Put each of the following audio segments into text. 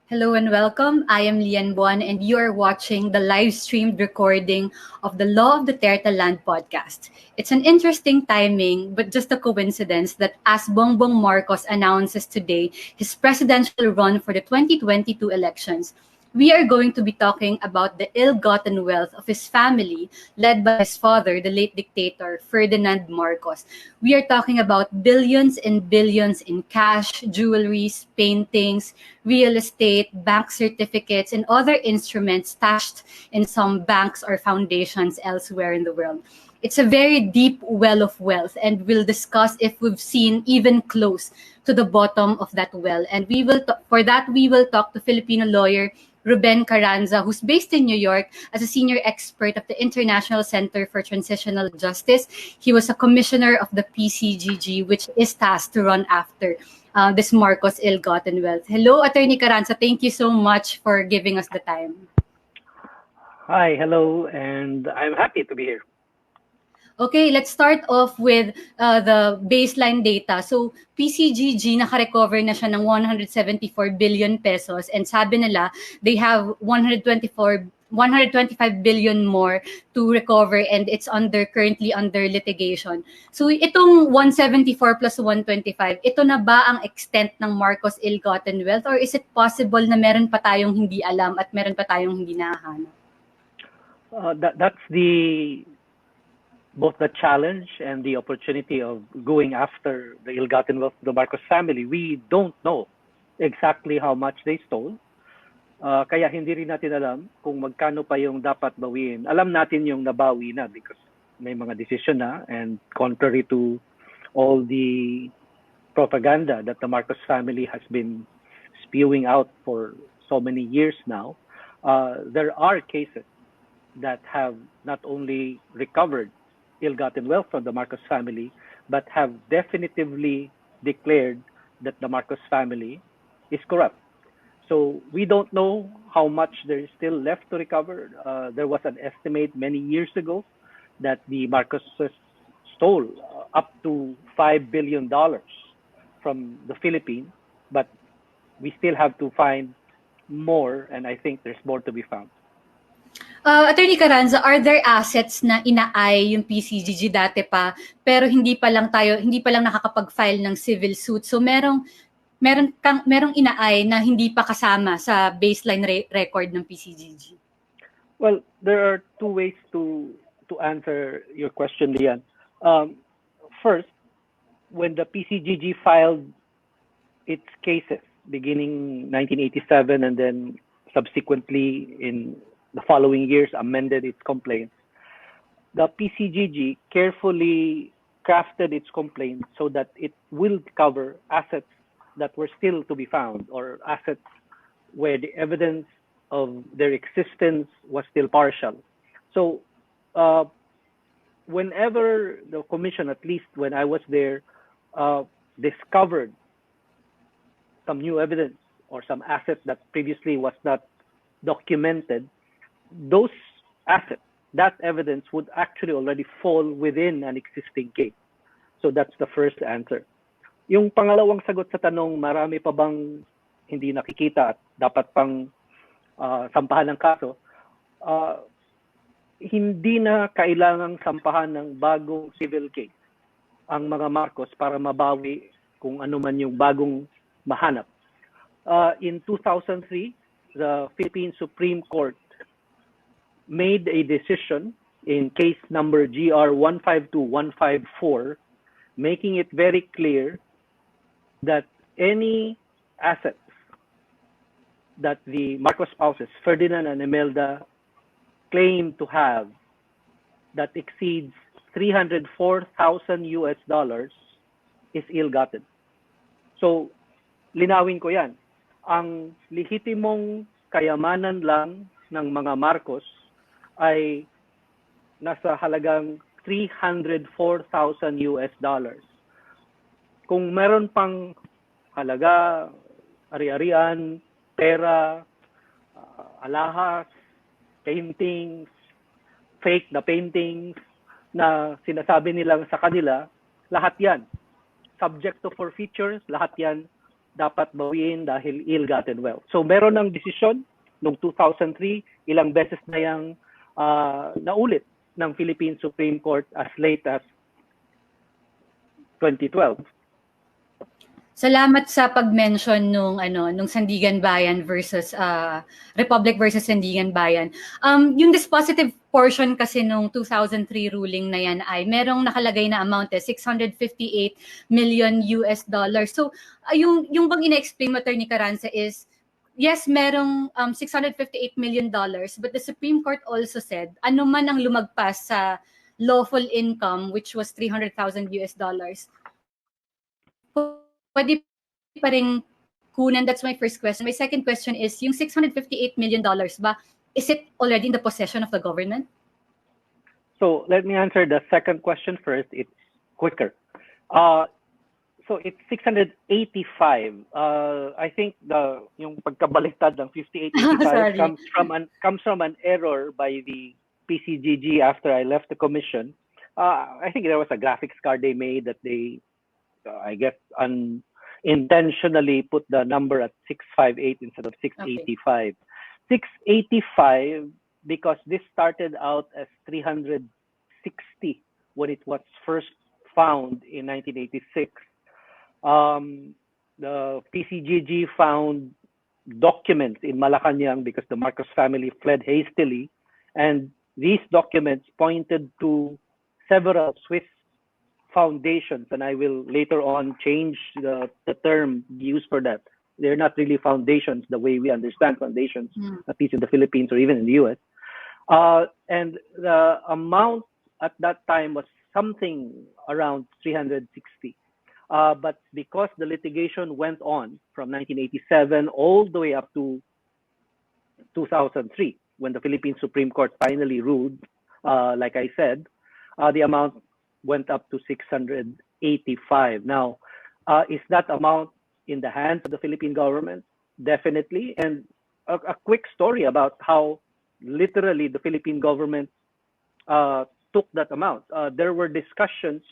Hello and welcome. I am Lian Buan and you are watching the live streamed recording of the Law of Duterte Land podcast. It's an interesting timing, but just a coincidence that as Bongbong Marcos announces today his presidential run for the 2022 elections, we are going to be talking about the ill-gotten wealth of his family, led by his father, the late dictator Ferdinand Marcos. We are talking about billions and billions in cash, jewelries, paintings, real estate, bank certificates, and other instruments stashed in some banks or foundations elsewhere in the world. It's a very deep well of wealth, and we'll discuss if we've seen even close to the bottom of that well. And for that we will talk to Filipino lawyer Ruben Carranza, who's based in New York as a senior expert of the International Center for Transitional Justice. He was a commissioner of the PCGG, which is tasked to run after this Marcos ill-gotten wealth. Hello, Attorney Carranza. Thank you so much for giving us the time. Hi, hello, and I'm happy to be here. Okay, let's start off with the baseline data. So, PCGG naka-recover na siya ng 174 billion pesos and sabi nila they have 125 billion more to recover and it's currently under litigation. So, itong 174 plus 125, ito na ba ang extent ng Marcos ill-gotten wealth or is it possible na meron pa tayong hindi alam at meron pa tayong hindi nahanap? That's both the challenge and the opportunity of going after the ill-gotten wealth of the Marcos family. We don't know exactly how much they stole. Kaya hindi rin natin alam kung magkano pa yung dapat bawiin. Alam natin yung nabawi na because may mga decision na, and contrary to all the propaganda that the Marcos family has been spewing out for so many years now, there are cases that have not only recovered ill-gotten wealth from the Marcos family, but have definitively declared that the Marcos family is corrupt. So we don't know how much there is still left to recover. There was an estimate many years ago that the Marcoses stole up to $5 billion from the Philippines, but we still have to find more, and I think there's more to be found. Attorney Carranza, are there assets na inaay yung PCGG dati pa pero hindi pa lang nakakapag-file ng civil suit? So merong inaay na hindi pa kasama sa baseline record ng PCGG? Well, there are two ways to answer your question, Lian. First, when the PCGG filed its cases beginning 1987 and then subsequently in the following years amended its complaints, the PCGG carefully crafted its complaint so that it will cover assets that were still to be found or assets where the evidence of their existence was still partial. So whenever the commission, at least when I was there, discovered some new evidence or some asset that previously was not documented, those assets, that evidence would actually already fall within an existing case. So that's the first answer. Yung pangalawang sagot sa tanong, marami pa bang hindi nakikita at dapat pang sampahan ng kaso, hindi na kailangang sampahan ng bagong civil case ang mga Marcos para mabawi kung ano man yung bagong mahanap. In 2003, the Philippine Supreme Court made a decision in case number GR 152154, making it very clear that any assets that the Marcos spouses, Ferdinand and Imelda, claim to have that exceeds $304,000 is ill-gotten. So, linawin ko yan. Ang lehitimong kayamanan lang ng mga Marcos ay nasa halagang $304,000. Kung meron pang halaga, ari-arian, pera, alahas, paintings, fake na paintings na sinasabi nilang sa kanila, lahat yan subject to forfeitures, lahat yan dapat bawiin dahil ill-gotten wealth. So meron ng desisyon noong 2003, ilang beses na yung naulit ng Philippine Supreme Court as late as 2012. Salamat sa pag-mention nung Sandigan Bayan versus Republic versus Sandigan Bayan. Yung dispositive portion kasi nung 2003 ruling na yan ay merong nakalagay na amount $658 million US dollars. So yung bang ina-explain mo, Attorney Carranza, is yes, merong $658 million dollars, but the Supreme Court also said ano man ang lumagpas sa lawful income, which was $300,000 US dollars, pwede pa rin kunan. That's my first question. My second question is, yung $658 million ba, is it already in the possession of the government? So let me answer the second question first. It's quicker. So it's 685. I think yung pagkabaliktad ng 5885 comes from an error by the PCGG after I left the commission. I think there was a graphics card they made that they I guess unintentionally put the number at 658 instead of 685. Okay. 685 because this started out as 360 when it was first found in 1986. The PCGG found documents in Malacanang because the Marcos family fled hastily, and these documents pointed to several Swiss foundations, and I will later on change the term used for that. They're not really foundations the way we understand foundations, at least in the Philippines or even in the US. And the amount at that time was something around 360. But because the litigation went on from 1987 all the way up to 2003, when the Philippine Supreme Court finally ruled, like I said, the amount went up to 685. Now, is that amount in the hands of the Philippine government? Definitely. And a quick story about how literally the Philippine government took that amount. There were discussions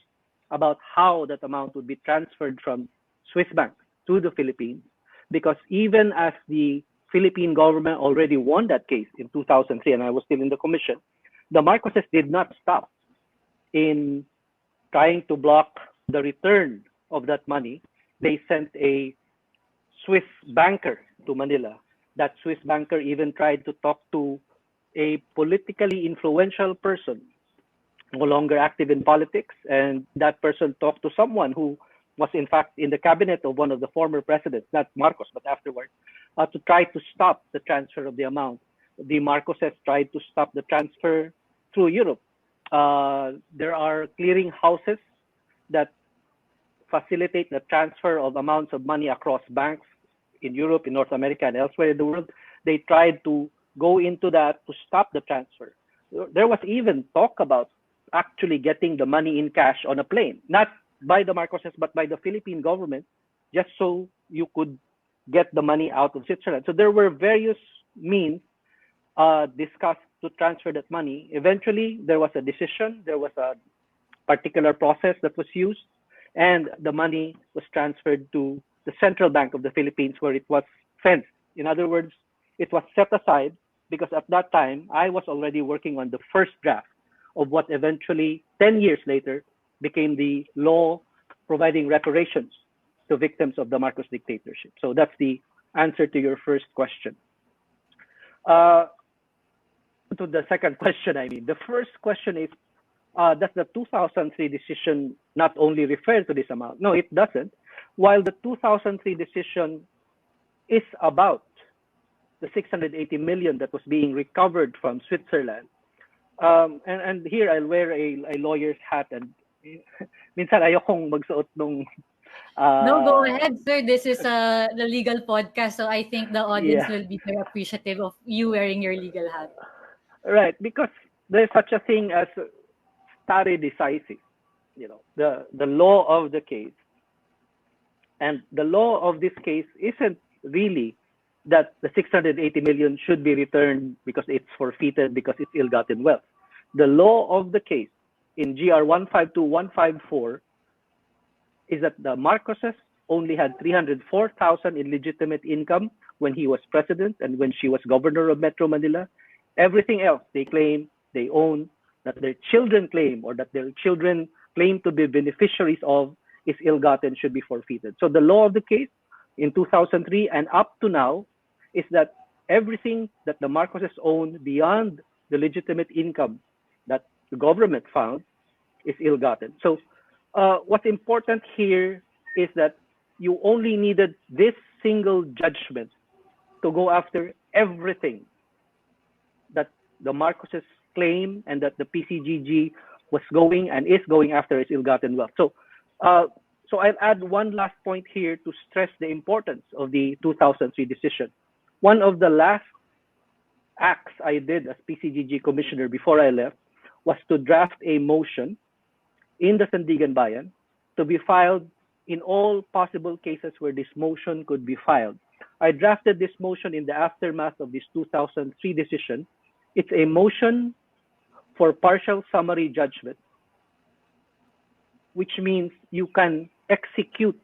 about how that amount would be transferred from Swiss banks to the Philippines, because even as the Philippine government already won that case in 2003, and I was still in the commission, the Marcoses did not stop in trying to block the return of that money. They sent a Swiss banker to Manila. That Swiss banker even tried to talk to a politically influential person, no longer active in politics, and that person talked to someone who was in fact in the cabinet of one of the former presidents, not Marcos, but afterwards, to try to stop the transfer of the amount. The Marcoses tried to stop the transfer through Europe. There are clearing houses that facilitate the transfer of amounts of money across banks in Europe, in North America, and elsewhere in the world. They tried to go into that to stop the transfer. There was even talk about actually getting the money in cash on a plane, not by the Marcoses, but by the Philippine government, just so you could get the money out of Switzerland. So there were various means discussed to transfer that money. Eventually, there was a decision. There was a particular process that was used, and the money was transferred to the Central Bank of the Philippines, where it was fenced. In other words, it was set aside because at that time, I was already working on the first draft of what eventually, 10 years later, became the law providing reparations to victims of the Marcos dictatorship. So that's the answer to your first question. To the second question, the first question is, does the 2003 decision not only refer to this amount? No, it doesn't. While the 2003 decision is about the 680 million that was being recovered from Switzerland, and here I'll wear a lawyer's hat, and minsan ayokong magsuot nung no, go ahead, sir. This is the legal podcast, so I think the audience will be very appreciative of you wearing your legal hat. Right, because there's such a thing as stare decisis, the law of the case. And the law of this case isn't really that the 680 million should be returned because it's forfeited, because it's ill-gotten wealth. The law of the case in GR 152154 is that the Marcoses only had 304,000 in legitimate income when he was president and when she was governor of Metro Manila. Everything else they claim, they own, that their children claim, or that their children claim to be beneficiaries of, is ill-gotten, should be forfeited. So the law of the case in 2003 and up to now is that everything that the Marcoses own beyond the legitimate income that the government found is ill-gotten. So what's important here is that you only needed this single judgment to go after everything that the Marcoses claim and that the PCGG was going and is going after is ill-gotten wealth. So I'll add one last point here to stress the importance of the 2003 decision. One of the last acts I did as PCGG commissioner before I left was to draft a motion in the Sandigan Bayan to be filed in all possible cases where this motion could be filed. I drafted this motion in the aftermath of this 2003 decision. It's a motion for partial summary judgment, which means you can execute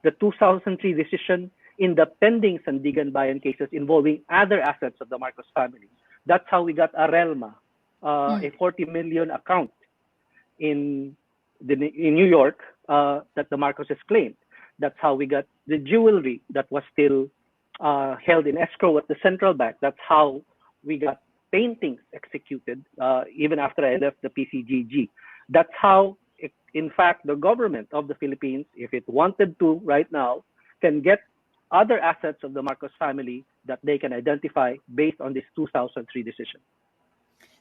the 2003 decision in the pending Sandigan Bayan cases involving other assets of the Marcos family. That's how we got Arelma, a 40 million account in New York that the Marcoses claimed. That's how we got the jewelry that was still held in escrow at the central bank. That's how we got paintings executed even after I left the PCGG. That's how, in fact, the government of the Philippines, if it wanted to right now, can get other assets of the Marcos family that they can identify based on this 2003 decision.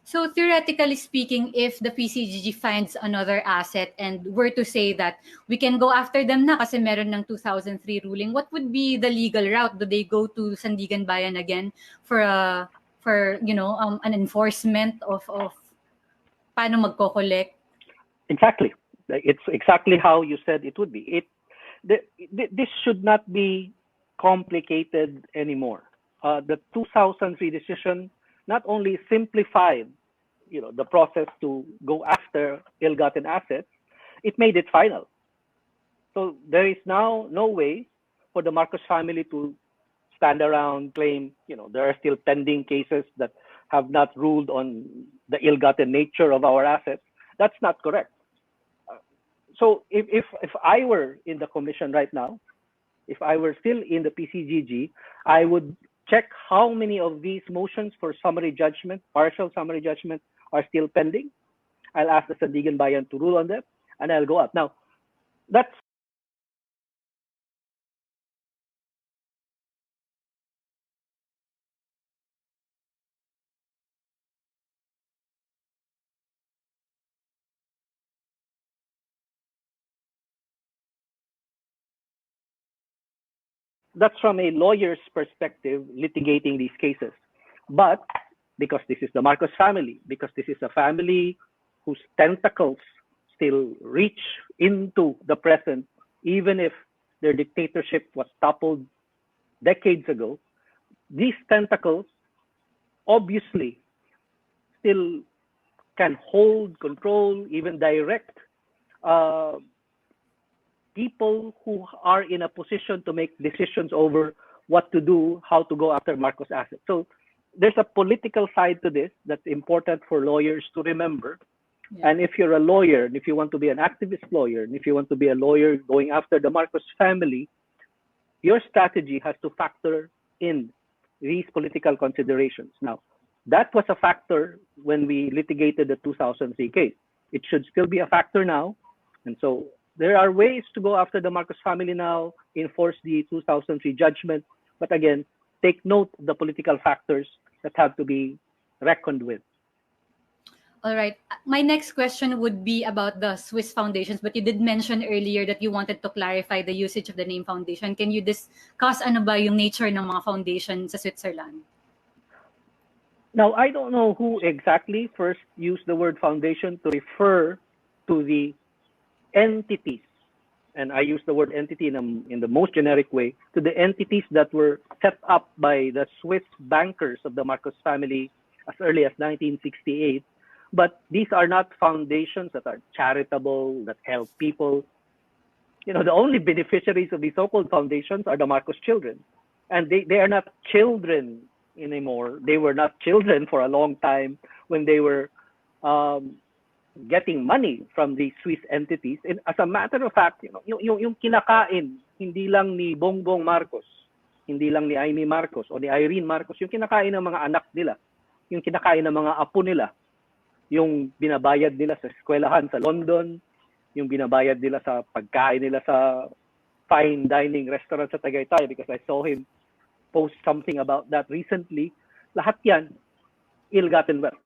So theoretically speaking, if the PCGG finds another asset and were to say that we can go after them na kasi meron ng 2003 ruling, what would be the legal route? Do they go to Sandigan Bayan again for an enforcement of paano magko-collect? Exactly. It's exactly how you said it would be. This should not be complicated anymore. The 2003 decision not only simplified, the process to go after ill-gotten assets, it made it final. So there is now no way for the Marcos family to stand around, claim, there are still pending cases that have not ruled on the ill-gotten nature of our assets. That's not correct. So if I were in the commission right now, if I were still in the PCGG, I would check how many of these motions for summary judgment, partial summary judgment, are still pending. I'll ask the Sandigan Bayan to rule on them, and I'll go up. Now, that's from a lawyer's perspective, litigating these cases. But because this is the Marcos family, because this is a family whose tentacles still reach into the present, even if their dictatorship was toppled decades ago, these tentacles obviously still can hold, control, even direct people who are in a position to make decisions over what to do, how to go after Marcos assets. So there's a political side to this that's important for lawyers to remember. Yeah. And if you're a lawyer, and if you want to be an activist lawyer, and if you want to be a lawyer going after the Marcos family, your strategy has to factor in these political considerations. Now, that was a factor when we litigated the 2003 case. It should still be a factor now. And so there are ways to go after the Marcos family now, enforce the 2003 judgment. But again, take note of the political factors that have to be reckoned with. All right. My next question would be about the Swiss foundations, but you did mention earlier that you wanted to clarify the usage of the name foundation. Can you discuss ano ba yung nature ng mga foundation sa Switzerland? Now, I don't know who exactly first used the word foundation to refer to the entities, and I use the word entity in the most generic way, to the entities that were set up by the Swiss bankers of the Marcos family as early as 1968. But these are not foundations that are charitable, that help people. The only beneficiaries of these so-called foundations are the Marcos children. And they are not children anymore. They were not children for a long time when they were um, getting money from the Swiss entities. And as a matter of fact, yung kinakain, hindi lang ni Bongbong Marcos, hindi lang ni Amy Marcos o ni Irene Marcos, yung kinakain ng mga anak nila, yung kinakain ng mga apo nila, yung binabayad nila sa eskwelahan sa London, yung binabayad nila sa pagkain nila sa fine dining restaurant sa Tagaytay, because I saw him post something about that recently. Lahat yan, ill-gotten wealth.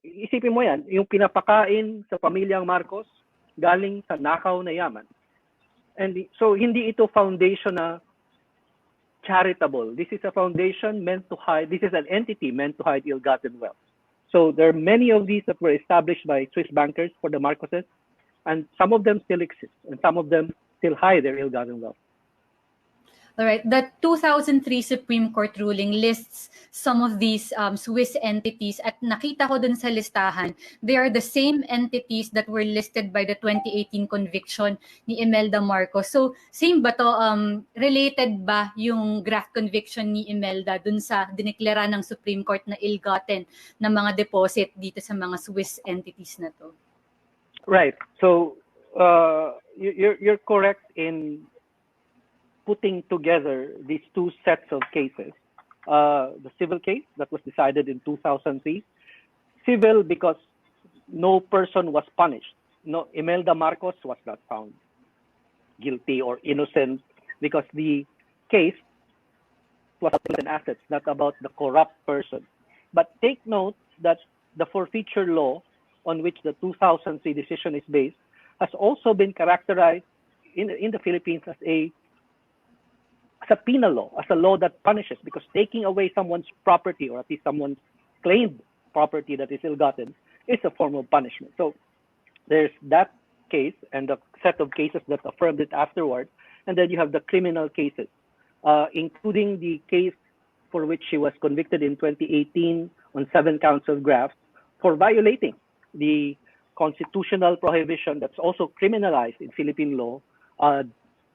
Isipin mo yan, yung pinapakain sa pamilyang Marcos, galing sa nakaw na yaman. And so, hindi ito foundation na charitable. This is a foundation meant to hide, this is an entity meant to hide ill-gotten wealth. So, there are many of these that were established by Swiss bankers for the Marcoses, and some of them still exist, and some of them still hide their ill-gotten wealth. All right. The 2003 Supreme Court ruling lists some of these Swiss entities at nakita ko dun sa listahan, they are the same entities that were listed by the 2018 conviction ni Imelda Marcos. So, same ba to? Related ba yung graft conviction ni Imelda dun sa dineklara ng Supreme Court na ill-gotten na mga deposit dito sa mga Swiss entities na to? Right. So, you're correct in putting together these two sets of cases. The civil case that was decided in 2003, civil because no person was punished. No, Imelda Marcos was not found guilty or innocent because the case was about assets, not about the corrupt person. But take note that the forfeiture law on which the 2003 decision is based has also been characterized in the Philippines as a penal law, as a law that punishes, because taking away someone's property, or at least someone's claimed property that is ill-gotten, is a form of punishment. So there's that case and the set of cases that affirmed it afterward, and then you have the criminal cases, including the case for which she was convicted in 2018 on 7 counts of graft for violating the constitutional prohibition that's also criminalized in Philippine law,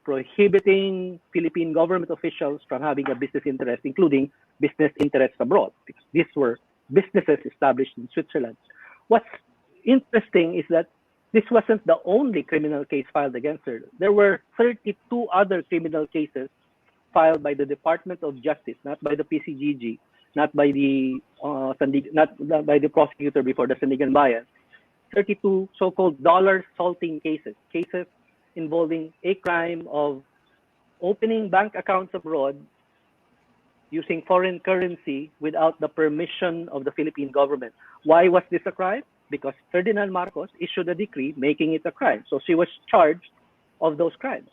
prohibiting Philippine government officials from having a business interest, including business interests abroad, because these were businesses established in Switzerland. What's interesting is that this wasn't the only criminal case filed against her. There were 32 other criminal cases filed by the Department of Justice, not by the PCGG, not by the not by the prosecutor before the Sandigan Bayan. 32 so-called dollar salting cases involving a crime of opening bank accounts abroad using foreign currency without the permission of the Philippine government. Why was this a crime? Because Ferdinand Marcos issued a decree making it a crime. So she was charged of those crimes,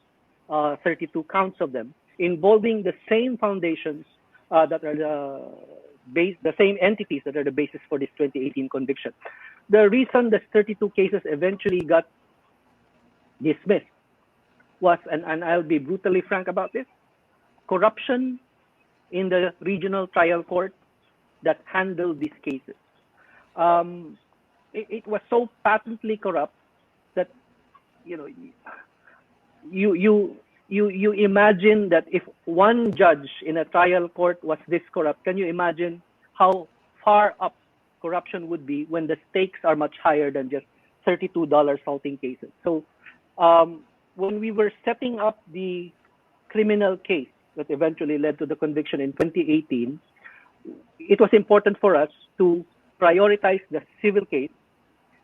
32 counts of them, involving the same foundations that are the same entities that are the basis for this 2018 conviction. The reason the 32 cases eventually got dismissed was, and I'll be brutally frank about this, corruption in the regional trial court that handled these cases. It was so patently corrupt that you imagine that if one judge in a trial court was this corrupt, can you imagine how far up corruption would be when the stakes are much higher than just $32 salting cases? So when we were setting up the criminal case that eventually led to the conviction in 2018, it was important for us to prioritize the civil case,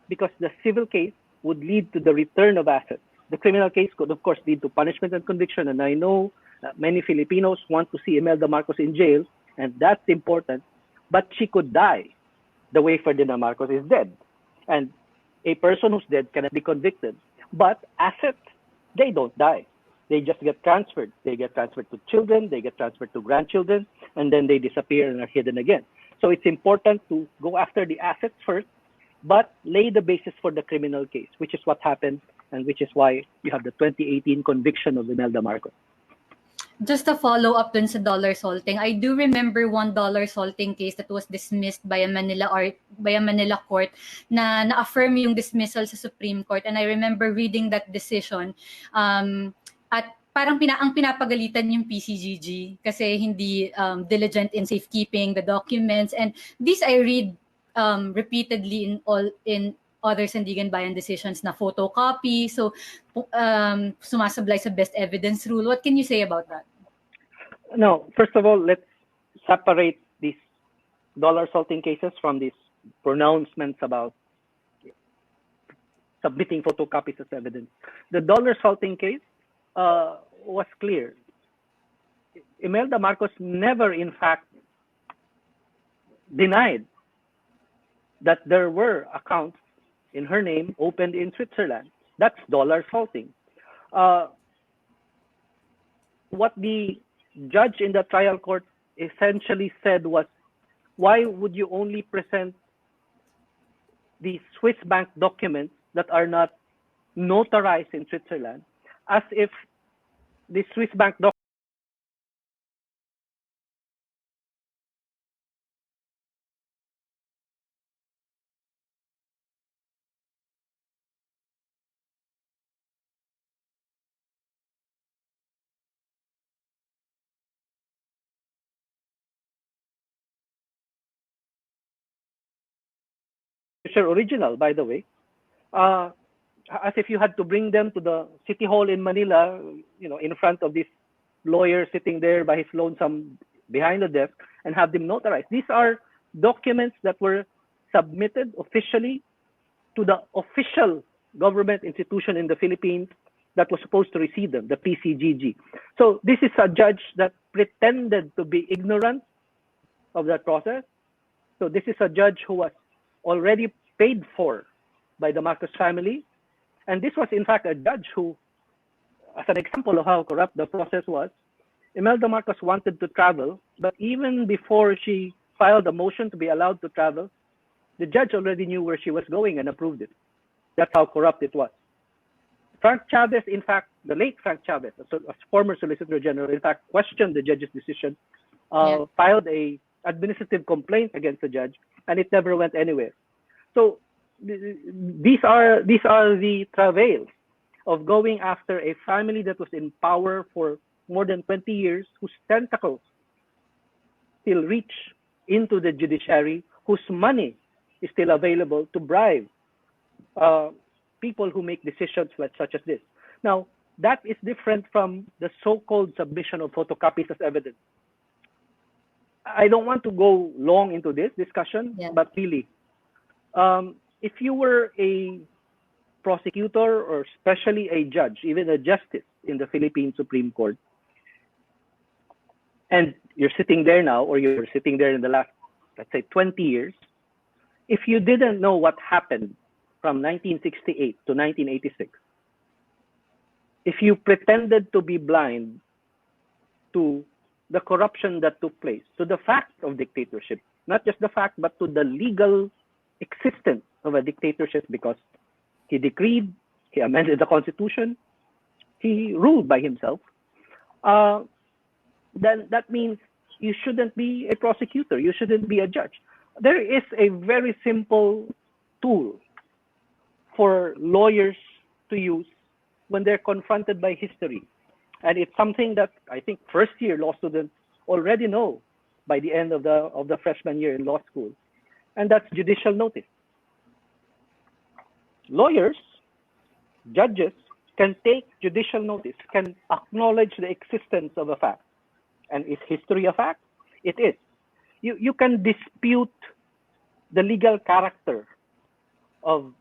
because the civil case would lead to the return of assets. The criminal case could, of course, lead to punishment and conviction, and I know that many Filipinos want to see Imelda Marcos in jail, and that's important, but she could die the way Ferdinand Marcos is dead. And a person who's dead cannot be convicted. But assets, they don't die. They just get transferred. They get transferred to children, they get transferred to grandchildren, and then they disappear and are hidden again. So it's important to go after the assets first, but lay the basis for the criminal case, which is what happened, and which is why you have the 2018 conviction of Imelda Marcos. Just a follow-up dun sa dollar salting, I do remember one dollar salting case that was dismissed by a Manila court na na-affirm yung dismissal sa Supreme Court. And I remember reading that decision. parang ang pinapagalitan yung PCGG kasi hindi diligent in safekeeping the documents, and this I read repeatedly in other Sandigan Bayan decisions na photocopy, so sumasablay sa best evidence rule. What can you say about that? No, first of all, let's separate these dollar salting cases from these pronouncements about submitting photocopies as evidence. The dollar salting case was clear. Imelda Marcos never, in fact, denied that there were accounts in her name opened in Switzerland. That's dollar salting. What the judge in the trial court essentially said was, why would you only present the Swiss bank documents that are not notarized in Switzerland, as if the Swiss bank documents are original, by the way, as if you had to bring them to the city hall in Manila, in front of this lawyer sitting there by his lonesome behind the desk, and have them notarized. These are documents that were submitted officially to the official government institution in the Philippines that was supposed to receive them, the PCGG. So this is a judge that pretended to be ignorant of that process. So this is a judge who was already paid for by the Marcos family. And this was, in fact, a judge who, as an example of how corrupt the process was, Imelda Marcos wanted to travel, but even before she filed a motion to be allowed to travel, the judge already knew where she was going and approved it. That's how corrupt it was. Frank Chavez, in fact, the late Frank Chavez, a former Solicitor General, in fact, questioned the judge's decision, filed a administrative complaint against the judge, and it never went anywhere. So these are the travails of going after a family that was in power for more than 20 years, whose tentacles still reach into the judiciary, whose money is still available to bribe people who make decisions such as this. Now, that is different from the so-called submission of photocopies as evidence. I don't want to go long into this discussion, but really, if you were a prosecutor or especially a judge, even a justice in the Philippine Supreme Court, and you're sitting there now, or you're sitting there in the last, let's say, 20 years, if you didn't know what happened from 1968 to 1986, if you pretended to be blind to the corruption that took place, to the fact of dictatorship, not just the fact, but to the legal existence of a dictatorship, because he decreed, he amended the constitution, he ruled by himself, then that means you shouldn't be a prosecutor, you shouldn't be a judge. There is a very simple tool for lawyers to use when they're confronted by history. And it's something that I think first-year law students already know by the end of the freshman year in law school. And that's judicial notice. Lawyers, judges, can take judicial notice, can acknowledge the existence of a fact. And is history a fact? It is. You can dispute the legal character of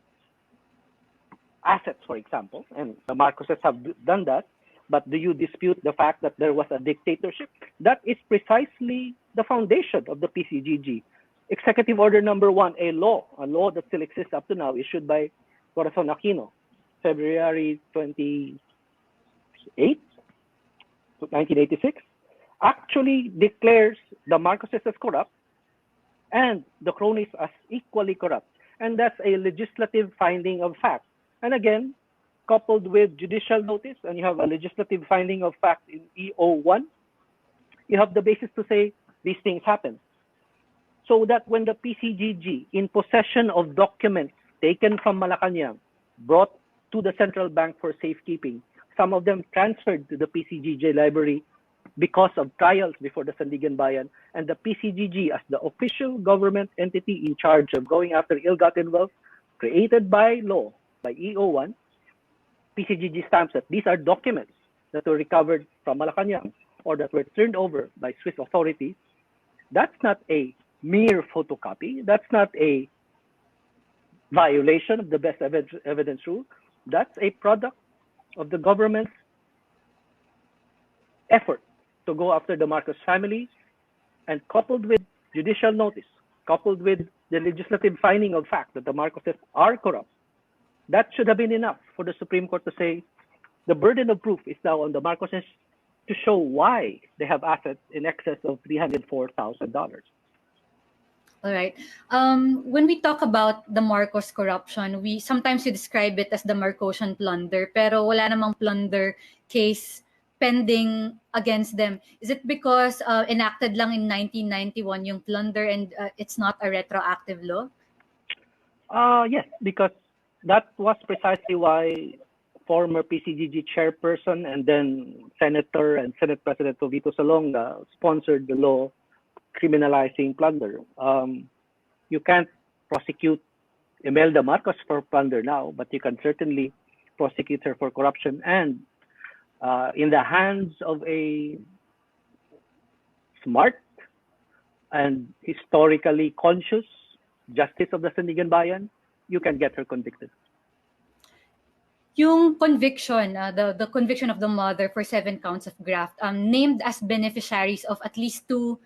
assets, for example, and the Marcoses have done that, but do you dispute the fact that there was a dictatorship? That is precisely the foundation of the PCGG. Executive Order Number 1, a law that still exists up to now, issued by Corazon Aquino, February 28, 1986, actually declares the Marcoses as corrupt and the cronies as equally corrupt. And that's a legislative finding of fact. And again, coupled with judicial notice, and you have a legislative finding of fact in EO1, you have the basis to say these things happen. So that when the PCGG, in possession of documents taken from Malacanang, brought to the central bank for safekeeping, some of them transferred to the PCGJ library because of trials before the Sandigan Bayan, and the PCGG as the official government entity in charge of going after ill-gotten wealth created by law by EO1. PCGG stamps that these are documents that were recovered from Malacanang or that were turned over by Swiss authorities. That's not a mere photocopy. That's not a violation of the best evidence rule. That's a product of the government's effort to go after the Marcos family, and coupled with judicial notice, coupled with the legislative finding of fact that the Marcoses are corrupt, that should have been enough for the Supreme Court to say the burden of proof is now on the Marcoses to show why they have assets in excess of $304,000. All right. When we talk about the Marcos corruption, we sometimes describe it as the Marcosian plunder, pero wala namang plunder case pending against them. Is it because enacted lang in 1991 yung plunder and it's not a retroactive law? Yes, because that was precisely why former PCGG chairperson and then Senator and Senate President Vito Salonga sponsored the law criminalizing plunder. You can't prosecute Imelda Marcos for plunder now, but you can certainly prosecute her for corruption. And in the hands of a smart and historically conscious justice of the Sandigan Bayan, you can get her convicted. Yung conviction, the conviction of the mother for 7 counts of graft, named as beneficiaries of at least two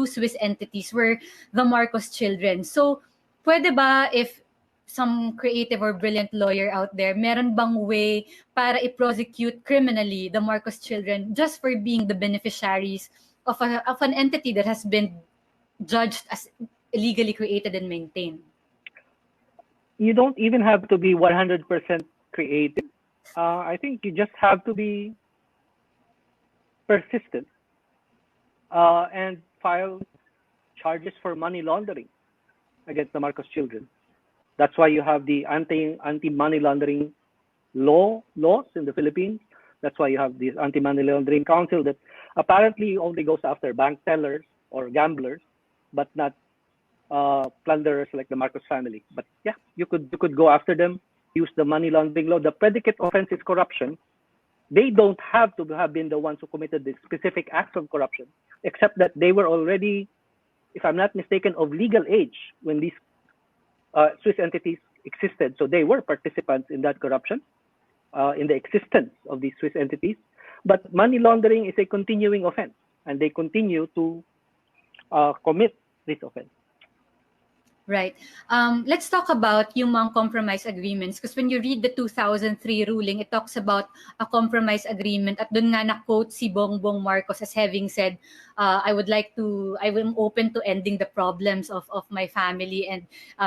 Swiss entities were the Marcos children. So, pwede ba if some creative or brilliant lawyer out there, meron bang way para i-prosecute criminally the Marcos children just for being the beneficiaries of an entity that has been judged as illegally created and maintained? You don't even have to be 100% creative. I think you just have to be persistent and file charges for money laundering against the Marcos children. That's why you have the anti-money laundering laws in the Philippines. That's why you have this anti-money laundering council that apparently only goes after bank tellers or gamblers, but not plunderers like the Marcos family. But yeah, you could go after them, use the money laundering law. The predicate offense is corruption. They don't have to have been the ones who committed the specific acts of corruption, except that they were already, if I'm not mistaken, of legal age when these Swiss entities existed. So they were participants in that corruption, in the existence of these Swiss entities. But money laundering is a continuing offense, and they continue to commit this offense. Right. Let's talk about yung mga compromise agreements, because when you read the 2003 ruling, it talks about a compromise agreement, at dun nga na-quote si Bongbong Marcos as having said, I am open to ending the problems of my family, and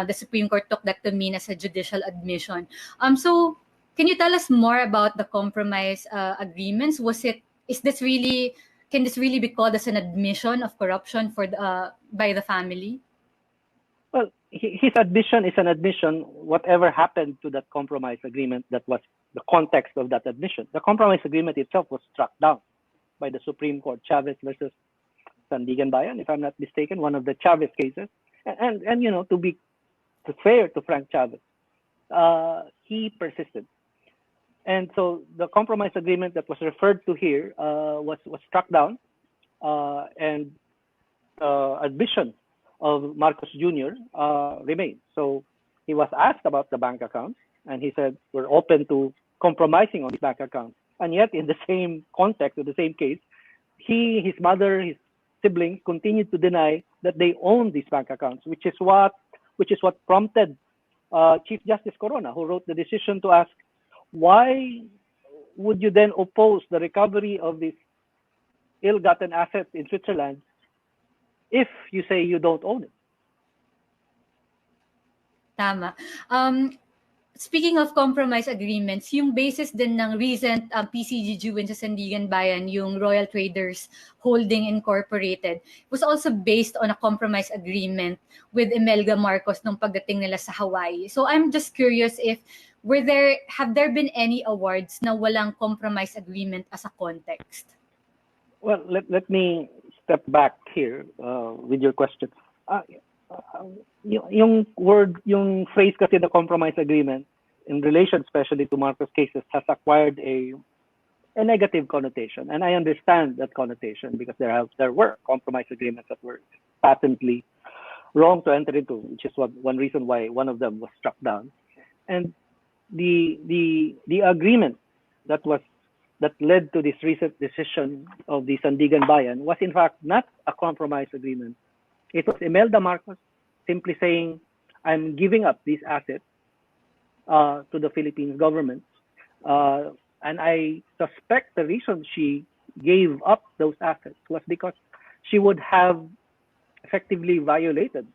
the Supreme Court took that to mean as a judicial admission. So can you tell us more about the compromise agreements? Can this really be called as an admission of corruption by the family? Well, his admission is an admission. Whatever happened to that compromise agreement, that was the context of that admission. The compromise agreement itself was struck down by the Supreme Court, Chavez versus Sandigan Bayan, if I'm not mistaken, one of the Chavez cases. And you know, to be fair to Frank Chavez, he persisted. And so the compromise agreement that was referred to here was struck down, and admission of Marcos Jr. Remained. So he was asked about the bank accounts, and he said, we're open to compromising on these bank accounts. And yet, in the same context, of the same case, his mother, his siblings continued to deny that they own these bank accounts, which is what prompted Chief Justice Corona, who wrote the decision to ask, why would you then oppose the recovery of these ill-gotten assets in Switzerland if you say you don't own it? Tama. Speaking of compromise agreements, yung basis din ng recent PCGG win sa Sandigan Bayan, yung Royal Traders Holding Incorporated, was also based on a compromise agreement with Imelda Marcos nung pagdating nila sa Hawaii. So I'm just curious if have there been any awards na walang compromise agreement as a context? Well, let me step back here with your question. Yung phrase kasi the compromise agreement in relation especially to Marcos cases has acquired a negative connotation, and I understand that connotation because there were compromise agreements that were patently wrong to enter into, which is one reason why one of them was struck down. And the agreement that led to this recent decision of the Sandigan Bayan was in fact not a compromise agreement. It was Imelda Marcos simply saying, "I'm giving up these assets to the Philippine government," and I suspect the reason she gave up those assets was because she would have effectively violated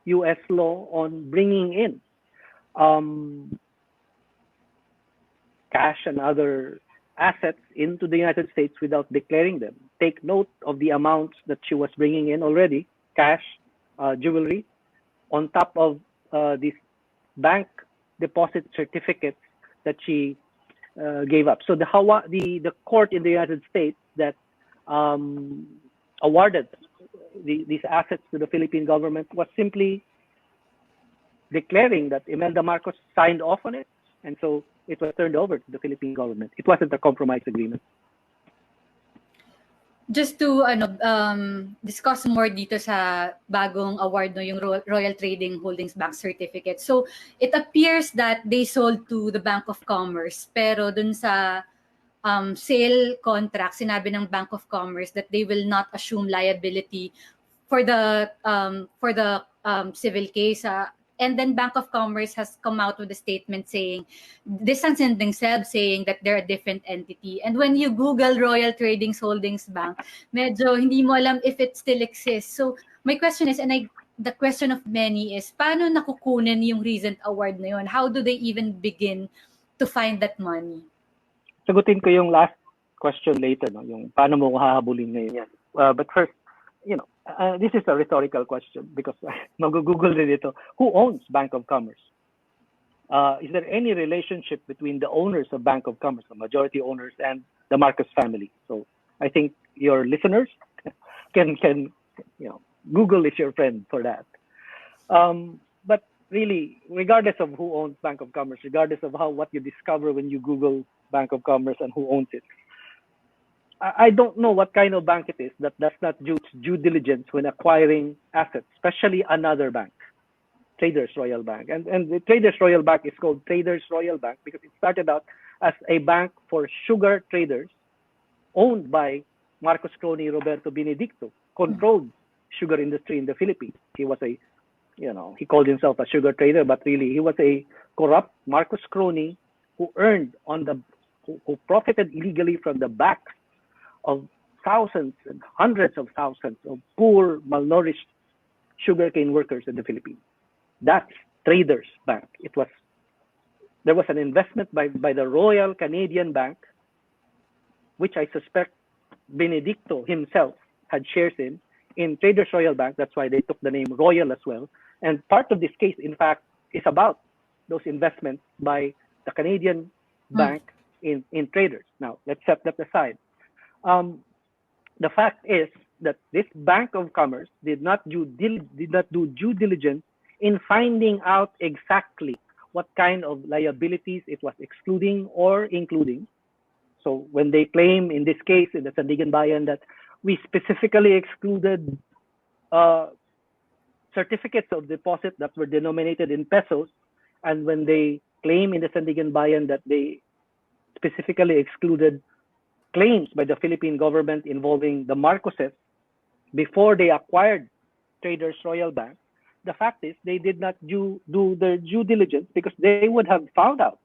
U.S. law on bringing in cash and other assets into the United States without declaring them. Take note of the amounts that she was bringing in already: cash, jewelry, on top of these bank deposit certificates that she gave up. So the court in the United States that awarded these assets to the Philippine government was simply declaring that Imelda Marcos signed off on it, and so it was turned over to the Philippine government. It wasn't a compromise agreement. Just to discuss more dito sa bagong award, no, yung Royal Trading Holdings Bank Certificate. So it appears that they sold to the Bank of Commerce, pero dun sa sale contract, sinabi ng Bank of Commerce that they will not assume liability for the civil case. And then Bank of Commerce has come out with a statement saying, distancing themselves, saying that they're a different entity. And when you Google Royal Trading Holdings Bank, medyo hindi mo alam if it still exists. So my question is, the question of many is, paano nakukunin yung recent award na yun? How do they even begin to find that money? Sagutin ko yung last question later, no? Yung paano mo hahabulin ngayon yan. But first, this is a rhetorical question because mag-Google din ito. Who owns Bank of Commerce? Is there any relationship between the owners of Bank of Commerce, the majority owners, and the Marcos family? So I think your listeners can Google is your friend for that. But really, regardless of who owns Bank of Commerce, regardless of what you discover when you Google Bank of Commerce and who owns it, I don't know what kind of bank it is that does not do due diligence when acquiring assets, especially another bank, Traders Royal Bank. And the Traders Royal Bank is called Traders Royal Bank because it started out as a bank for sugar traders owned by Marcos crony Roberto Benedicto, controlled sugar industry in the Philippines. He was he called himself a sugar trader, but really he was a corrupt Marcos crony who who profited illegally from the backs of thousands and hundreds of thousands of poor, malnourished sugarcane workers in the Philippines. That's Traders Bank. There was an investment by the Royal Canadian Bank, which I suspect Benedicto himself had shares in Traders Royal Bank. That's why they took the name Royal as well. And part of this case, in fact, is about those investments by the Canadian Bank in Traders. Now, let's set that aside. The fact is that this Bank of Commerce did not do due diligence in finding out exactly what kind of liabilities it was excluding or including. So when they claim in this case, in the Sandigan Bayan, that we specifically excluded certificates of deposit that were denominated in pesos, and when they claim in the Sandigan Bayan that they specifically excluded claims by the Philippine government involving the Marcoses before they acquired Traders Royal Bank, the fact is they did not do their due diligence because they would have found out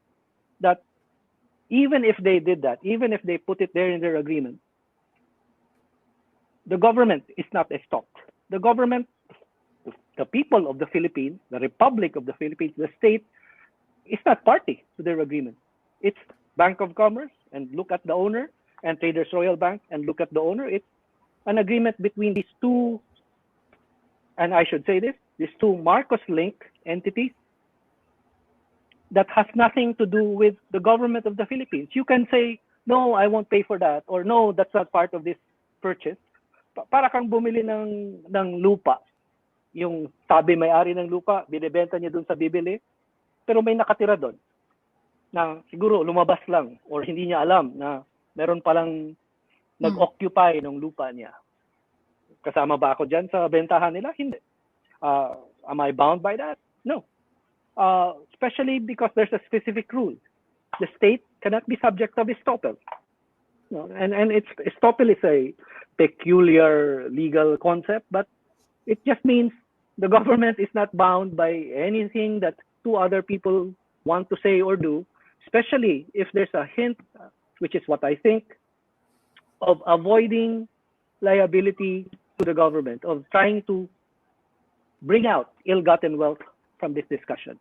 that even if they did that, even if they put it there in their agreement, the government is not a stock. The government, the people of the Philippines, the Republic of the Philippines, the state, is not party to their agreement. It's Bank of Commerce, and look at the owner, and Traders Royal Bank, and look at the owner. It's an agreement between these two, and I should say these two Marcos-linked entities that has nothing to do with the government of the Philippines. You can say, no, I won't pay for that, or no, that's not part of this purchase. Para kang bumili ng lupa. Yung sabi may-ari ng lupa, binibenta niya dun sa bibili, pero may nakatira doon na siguro lumabas lang or hindi niya alam na meron palang nag-occupy ng lupa niya. Kasama ba ako dyan sa bentahan nila? Hindi. Am I bound by that? No. Especially because there's a specific rule. The state cannot be subject of estoppel. No? And estoppel is a peculiar legal concept, but it just means the government is not bound by anything that two other people want to say or do, especially if there's a hint, which is what I think, of avoiding liability to the government, of trying to bring out ill-gotten wealth from this discussion.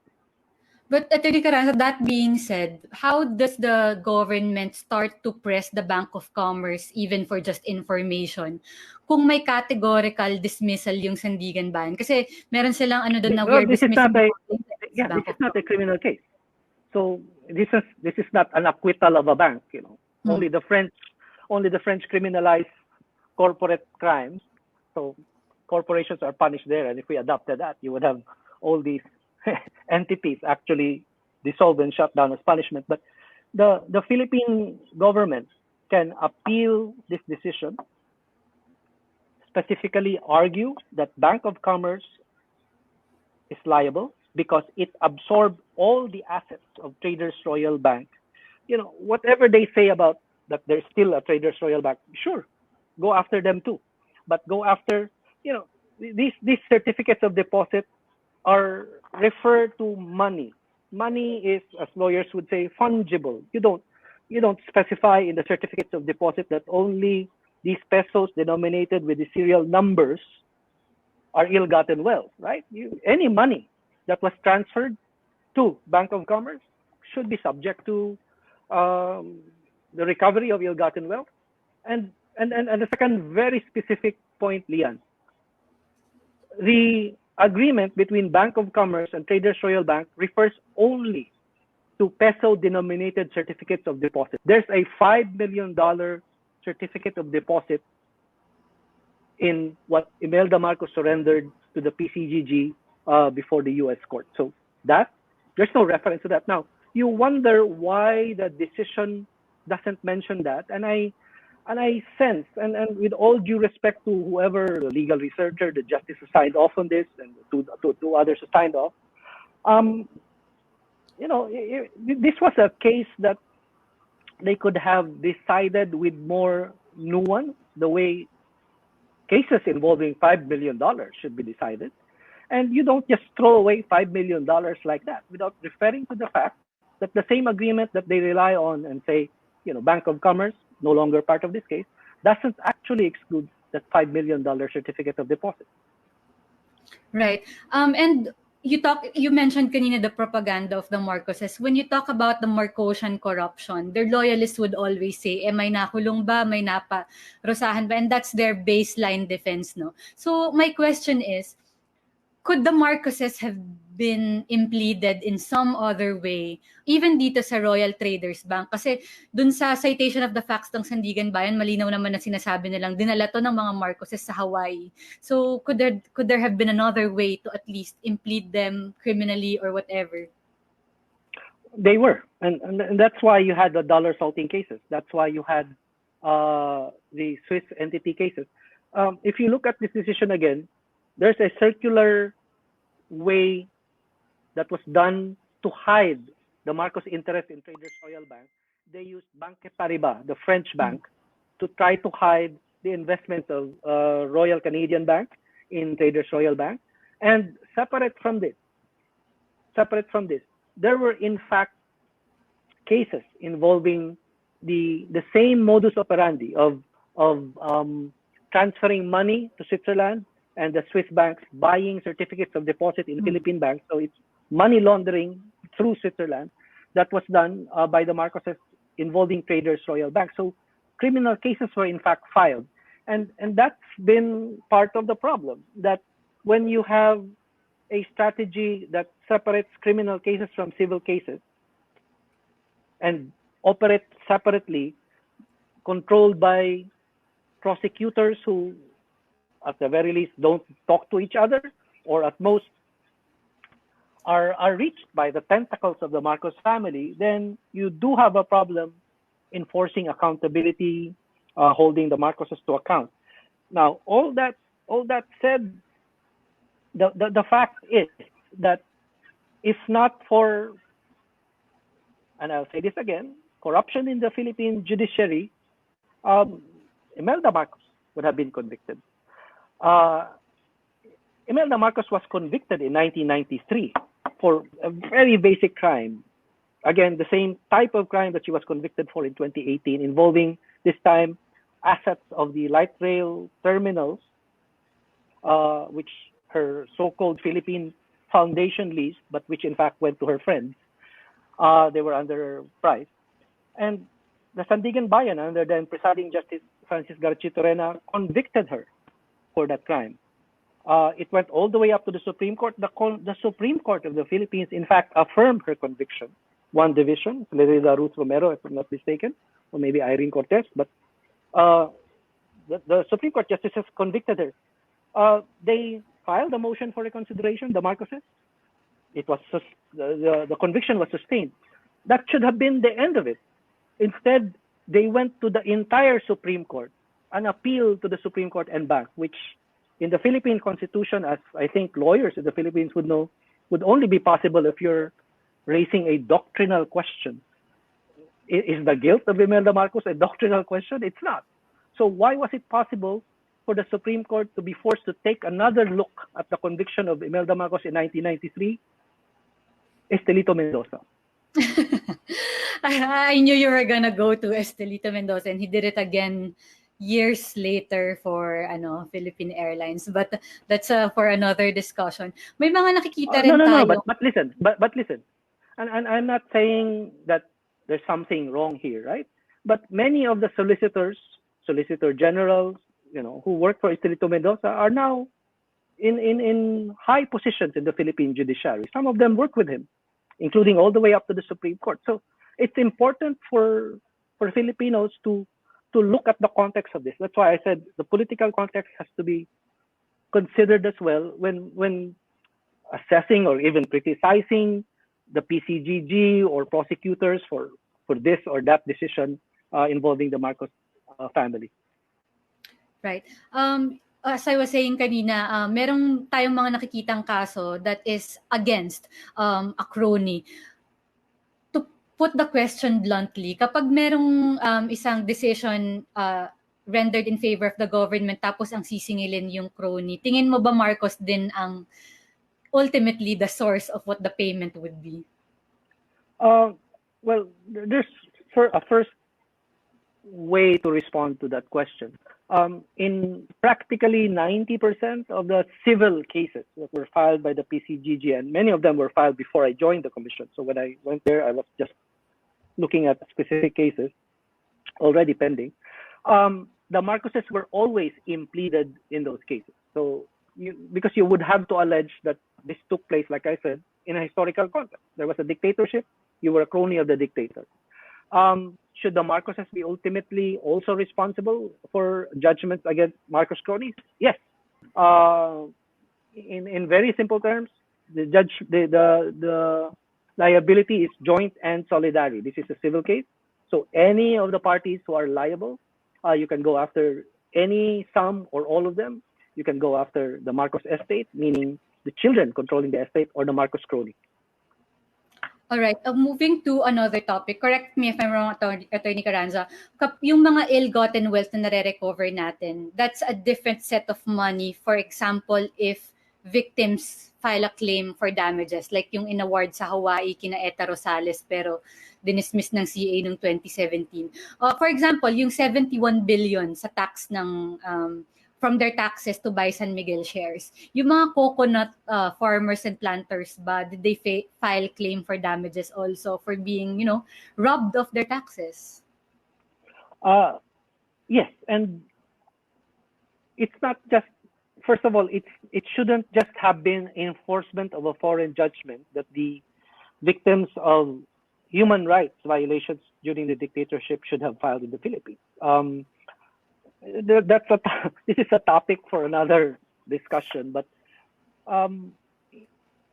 But Attorney Carranza, that being said, how does the government start to press the Bank of Commerce even for just information kung may categorical dismissal yung Sandigan Bayan? Kasi meron silang doon na we're dismissing this is not a criminal case. So this is not an acquittal of a bank, you know. Only the French criminalize corporate crimes. So corporations are punished there, and if we adopted that, you would have all these entities actually dissolved and shut down as punishment. But the Philippine government can appeal this decision, specifically argue that Bank of Commerce is liable because it absorbed all the assets of Traders Royal Bank. You know, whatever they say about that there's still a Traders Royal Bank, sure, go after them too. But go after, you know, these certificates of deposit are referred to money. Money is, as lawyers would say, fungible. You don't specify in the certificates of deposit that only these pesos denominated with the serial numbers are ill-gotten wealth, right? Any money that was transferred to Bank of Commerce should be subject to the recovery of ill-gotten wealth. And the second very specific point, Lian, the agreement between Bank of Commerce and Traders Royal Bank refers only to peso-denominated certificates of deposit. There's a $5 million certificate of deposit in what Imelda Marcos surrendered to the PCGG before the U.S. court. So that, there's no reference to that. Now, you wonder why the decision doesn't mention that, and I sense, and with all due respect to whoever, the legal researcher, the justice who signed off on this, and to others who signed off, you know, this was a case that they could have decided with more nuance, the way cases involving $5 million should be decided. And you don't just throw away $5 million like that without referring to the fact that the same agreement that they rely on and say, you know, Bank of Commerce, no longer part of this case, doesn't actually exclude that $5 million certificate of deposit. Right. And you mentioned kanina the propaganda of the Marcoses. When you talk about the Marcosian corruption, their loyalists would always say, may nakulong ba, may naparusahan ba? And that's their baseline defense, no? So my question is, could the Marcoses have been impleaded in some other way, even dito sa Royal Traders Bank? Kasi dun sa citation of the facts ng Sandigan Bayan, malinaw naman na sinasabi nilang dinala to ng mga Marcoses sa Hawaii. So could there have been another way to at least implead them criminally or whatever? They were, and that's why you had the dollar salting cases. That's why you had the Swiss entity cases. If you look at this decision again, there's a circular way that was done to hide the Marcos interest in Traders Royal Bank. They used Banque Paribas, the French bank, to try to hide the investments of Royal Canadian Bank in Traders Royal Bank. And separate from this, there were in fact cases involving the same modus operandi of transferring money to Switzerland and the Swiss banks buying certificates of deposit in Philippine banks. So it's money laundering through Switzerland that was done by the Marcoses involving Traders Royal Bank. So criminal cases were in fact filed. And that's been part of the problem, that when you have a strategy that separates criminal cases from civil cases and operates separately, controlled by prosecutors who, at the very least, don't talk to each other, or at most are reached by the tentacles of the Marcos family, then you do have a problem enforcing accountability, holding the Marcoses to account. Now, all that said, the fact is that if not for, and I'll say this again, corruption in the Philippine judiciary, um, Imelda Marcos would have been convicted. Uh, Imelda Marcos was convicted in 1993 for a very basic crime. Again, the same type of crime that she was convicted for in 2018, involving this time assets of the light rail terminals, which her so-called Philippine Foundation leased, but which in fact went to her friends. They were underpriced. And the Sandigan Bayan, under then presiding Justice Francis Garcia Torena, convicted her for that crime. It went all the way up to the Supreme Court. The Supreme Court of the Philippines, in fact, affirmed her conviction. One division, Lerida Ruth Romero, if I'm not mistaken, or maybe Irene Cortez, but uh, the Supreme Court justices convicted her. They filed a motion for reconsideration, the Marcoses. It was the conviction was sustained. That should have been the end of it. Instead, they went to the entire Supreme Court, an appeal to the Supreme Court en banc, which in the Philippine Constitution, as I think lawyers in the Philippines would know, would only be possible if you're raising a doctrinal question. Is the guilt of Imelda Marcos a doctrinal question? It's not. So why was it possible for the Supreme Court to be forced to take another look at the conviction of Imelda Marcos in 1993? Estelito Mendoza. I knew you were gonna go to Estelito Mendoza, and he did it again years later for Philippine Airlines, but that's for another discussion. May mga nakikita No, rin no, no. tayo. But listen. But listen. And I'm not saying that there's something wrong here, right? But many of the solicitors, solicitor generals, who work for Estelito Mendoza are now in high positions in the Philippine judiciary. Some of them work with him, including all the way up to the Supreme Court. So it's important for Filipinos to look at the context of this. That's why I said the political context has to be considered as well when assessing or even criticizing the PCGG or prosecutors for this or that decision involving the Marcos family. Right. As I was saying kanina, merong tayong mga nakikitang kaso that is against a crony. To put the question bluntly, kapag merong isang decision rendered in favor of the government tapos ang sisingilin yung crony, tingin mo ba Marcos din ang ultimately the source of what the payment would be? Well, there's a first way to respond to that question. In practically 90% of the civil cases that were filed by the PCGG, and many of them were filed before I joined the commission. So when I went there, I was just looking at specific cases already pending. The Marcoses were always impleaded in those cases. So because you would have to allege that this took place, like I said, in a historical context. There was a dictatorship. You were a crony of the dictator. Should the Marcoses be ultimately also responsible for judgments against Marcos cronies? Yes. In very simple terms, the liability is joint and solidary. This is a civil case, so any of the parties who are liable, you can go after any, some, or all of them. You can go after the Marcos estate, meaning the children controlling the estate, or the Marcos crony. All right. Moving to another topic. Correct me if I'm wrong, Attorney Carranza. Yung mga ill-gotten wealth na nare-recover natin, that's a different set of money. For example, if victims file a claim for damages, like yung in-award sa Hawaii kina Eta Rosales pero dinismiss ng CA noong 2017. For example, yung 71 billion sa tax ng from their taxes to buy San Miguel shares. Yung mga coconut farmers and planters ba, did they file claim for damages also for being, robbed of their taxes? Yes, and it's not just first of all, it shouldn't just have been enforcement of a foreign judgment that the victims of human rights violations during the dictatorship should have filed in the Philippines. That's this is a topic for another discussion, but um,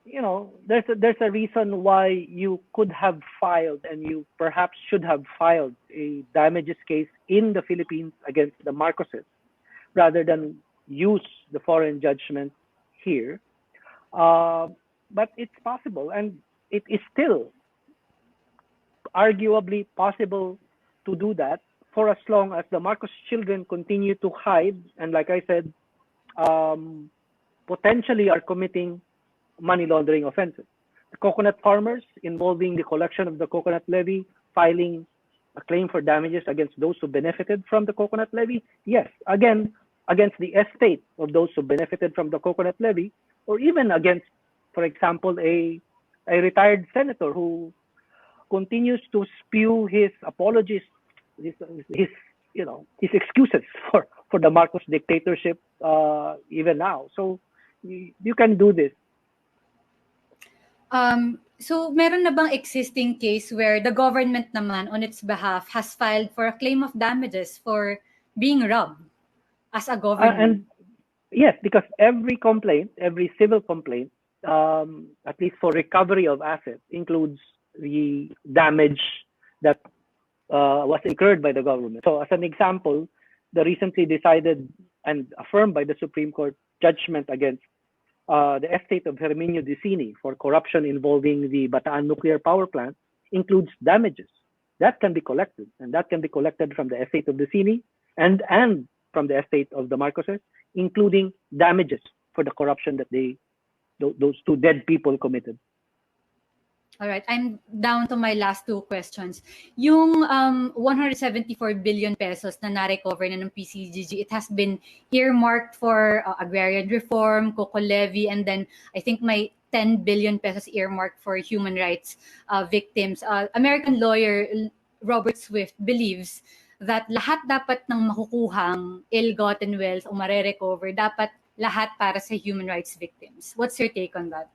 there's a reason why you could have filed and you perhaps should have filed a damages case in the Philippines against the Marcoses rather than use the foreign judgment here. But it's possible, and it is still arguably possible to do that for as long as the Marcos children continue to hide and, like I said, um, potentially are committing money laundering offenses. The coconut farmers involving the collection of the coconut levy, filing a claim for damages against those who benefited from the coconut levy, yes, again, against the estate of those who benefited from the coconut levy, or even against, for example, a retired senator who continues to spew his apologies, his his excuses for the Marcos dictatorship even now. So you can do this. So meron na bang existing case where the government naman on its behalf has filed for a claim of damages for being robbed as a government? And yes, because every complaint, every civil complaint, at least for recovery of assets, includes the damage that was incurred by the government. So, as an example, the recently decided and affirmed by the Supreme Court judgment against the estate of Herminio Dicini for corruption involving the Bataan nuclear power plant includes damages that can be collected, and that can be collected from the estate of Dicini and from the estate of the Marcoses, including damages for the corruption that those two dead people committed. All right, I'm down to my last two questions. Yung 174 billion pesos na na-recover na ng PCGG, it has been earmarked for agrarian reform, coco levy, and then I think may 10 billion pesos earmarked for human rights victims. American lawyer Robert Swift believes that lahat dapat ng makukuhang ill-gotten wealth o mare-recover, dapat lahat para sa human rights victims. What's your take on that?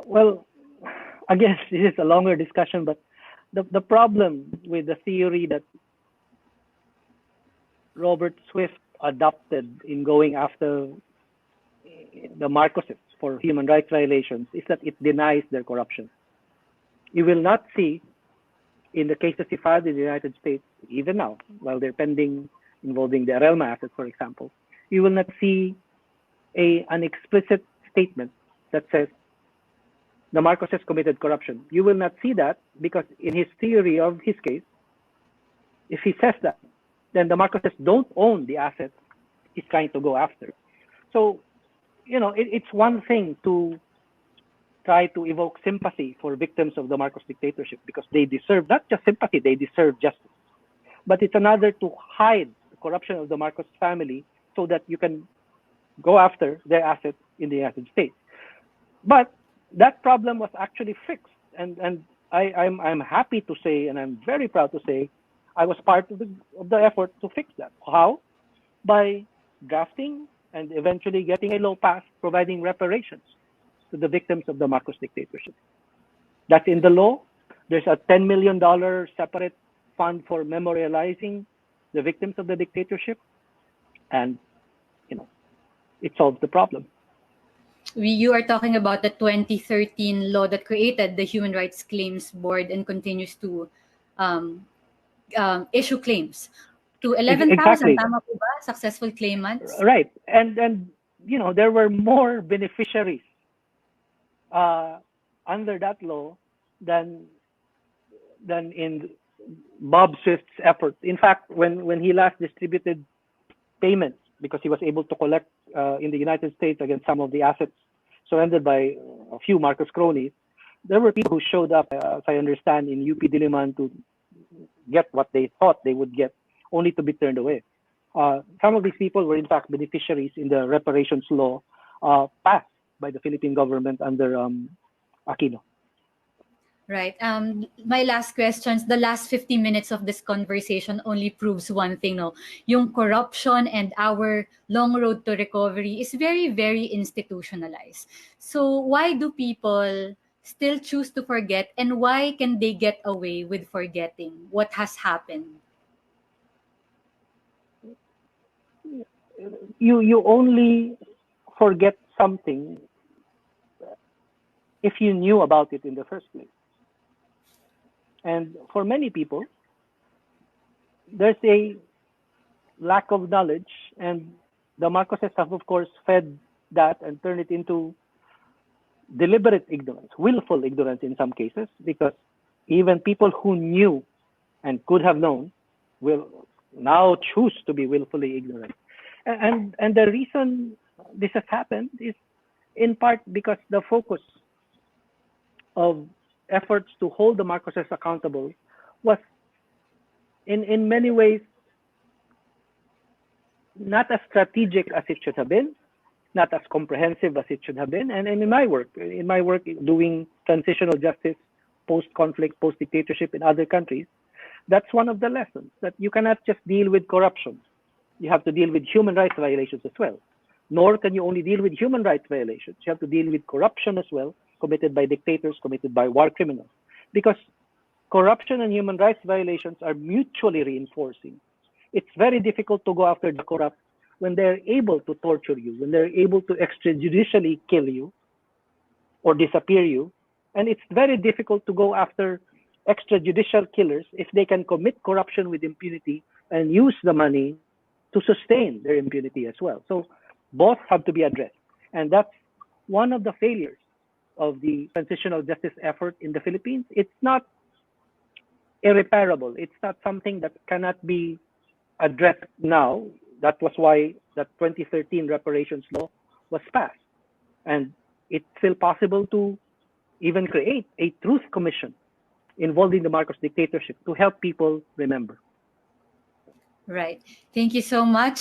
Well, again, this is a longer discussion, but the problem with the theory that Robert Swift adopted in going after the Marcoses for human rights violations is that it denies their corruption. You will not see in the cases he filed in the United States, even now, while they're pending involving the Arelma assets, for example, you will not see an explicit statement that says the Marcoses committed corruption. You will not see that because in his theory of his case, if he says that, then the Marcoses don't own the assets he's trying to go after. So, it's one thing to try to evoke sympathy for victims of the Marcos dictatorship because they deserve not just sympathy, they deserve justice. But it's another to hide the corruption of the Marcos family so that you can go after their assets in the United States. But that problem was actually fixed, and I'm happy to say, and I'm very proud to say, I was part of the effort to fix that. How? By drafting and eventually getting a law passed providing reparations to the victims of the Marcos dictatorship. That's in the law. There's a $10 million separate fund for memorializing the victims of the dictatorship, and it solves the problem. You are talking about the 2013 law that created the Human Rights Claims Board and continues to issue claims to 11,000 exactly. Tama po ba? Successful claimants. Right, and there were more beneficiaries under that law than in Bob Swift's efforts. In fact, when he last distributed payments because he was able to collect in the United States against some of the assets surrendered by a few Marcos cronies, there were people who showed up, as I understand, in UP Diliman to get what they thought they would get, only to be turned away. Some of these people were in fact beneficiaries in the reparations law passed by the Philippine government under Aquino. Right. My last questions, the last 50 minutes of this conversation only proves one thing, no? Yung corruption and our long road to recovery is very, very institutionalized. So why do people still choose to forget, and why can they get away with forgetting what has happened? You only forget something if you knew about it in the first place. And for many people, there's a lack of knowledge, and the Marcoses have, of course, fed that and turned it into deliberate ignorance, willful ignorance in some cases, because even people who knew and could have known will now choose to be willfully ignorant. And the reason this has happened is in part because the focus of efforts to hold the Marcoses accountable was in many ways not as strategic as it should have been, not as comprehensive as it should have been. And in my work doing transitional justice, post-conflict, post-dictatorship in other countries, that's one of the lessons, that you cannot just deal with corruption. You have to deal with human rights violations as well. Nor can you only deal with human rights violations. You have to deal with corruption as well, committed by dictators, committed by war criminals. Because corruption and human rights violations are mutually reinforcing. It's very difficult to go after the corrupt when they're able to torture you, when they're able to extrajudicially kill you or disappear you. And it's very difficult to go after extrajudicial killers if they can commit corruption with impunity and use the money to sustain their impunity as well. So both have to be addressed. And that's one of the failures of the transitional justice effort in the Philippines. It's not irreparable. It's not something that cannot be addressed now. That was why the 2013 reparations law was passed. And it's still possible to even create a truth commission involving the Marcos dictatorship to help people remember. Right. Thank you so much.